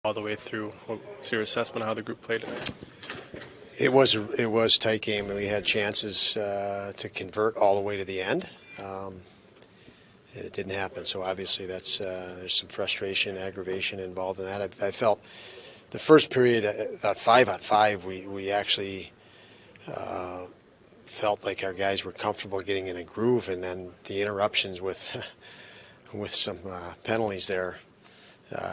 all the way through. What's your assessment of how the group played tonight? It was a tight game, and we had chances to convert all the way to the end, and it didn't happen. So obviously, there's some frustration, aggravation involved in that. I felt the first period, about 5-on-5, we actually felt like our guys were comfortable getting in a groove, and then the interruptions with with some penalties there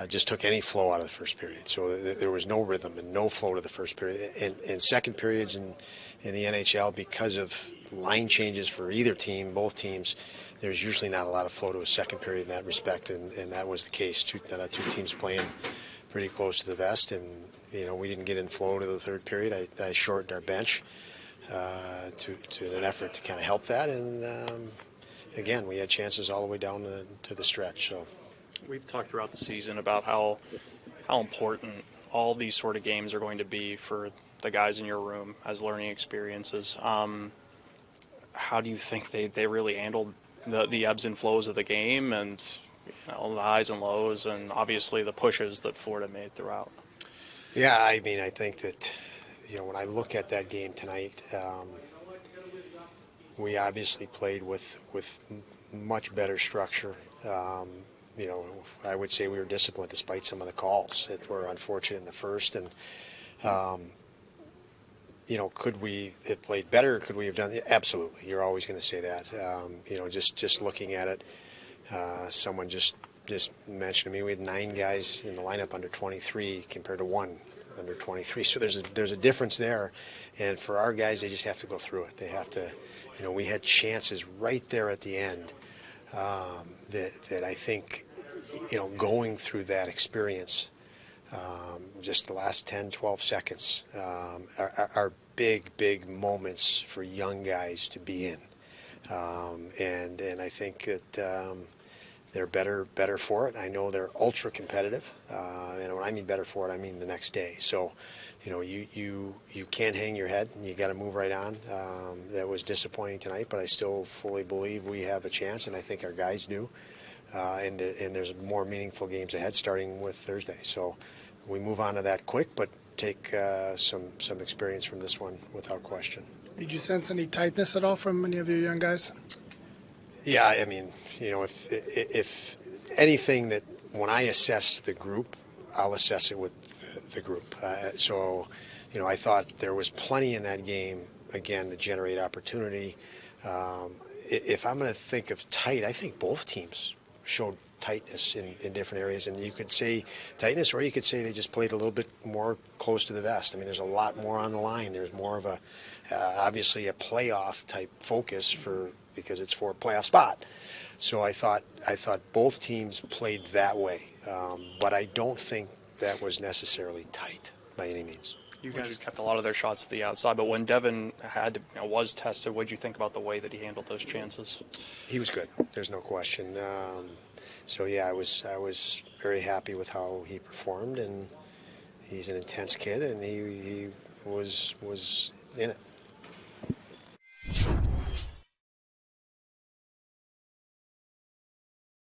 just took any flow out of the first period. So there was no rhythm and no flow to the first period. And second periods in the NHL, because of line changes for either team, both teams, there's usually not a lot of flow to a second period in that respect, and that was the case. Two teams playing pretty close to the vest, and we didn't get in flow to the third period. I shortened our bench to an effort to kind of help that, and again, we had chances all the way down to the stretch. So. We've talked throughout the season about how important all these sort of games are going to be for the guys in your room as learning experiences. How do you think they really handled the ebbs and flows of the game, and the highs and lows, and obviously the pushes that Florida made throughout? Yeah, I mean, I think that when I look at that game tonight, we obviously played with much better structure. I would say we were disciplined despite some of the calls that were unfortunate in the first. And, could we have played better? Could we have done? Absolutely. You're always going to say that. Just looking at it, someone just mentioned to me we had 9 guys in the lineup under 23 compared to 1 under 23. So there's a difference there. And for our guys, they just have to go through it. They have to, we had chances right there at the end. That I think, going through that experience, just the last 10, 12 seconds are big moments for young guys to be in. And I think that they're better for it. I know they're ultra competitive. And when I mean better for it, I mean the next day. So, you can't hang your head, and you got to move right on. That was disappointing tonight, but I still fully believe we have a chance, and I think our guys do. And there's more meaningful games ahead, starting with Thursday. So we move on to that quick, but take some experience from this one without question. Did you sense any tightness at all from any of your young guys? Yeah, I mean, if anything, that when I assess the group, I'll assess it with the group. So, I thought there was plenty in that game, again, to generate opportunity. If I'm going to think of tight, I think both teams showed tightness in different areas. And you could say tightness, or you could say they just played a little bit more close to the vest. I mean, there's a lot more on the line. There's more of obviously a playoff type focus because it's for a playoff spot. So I thought both teams played that way, but I don't think that was necessarily tight by any means. You guys kept a lot of their shots to the outside, but when Devin was tested, what did you think about the way that he handled those chances? He was good. There's no question. So yeah, I was very happy with how he performed, and he's an intense kid, and he was in it.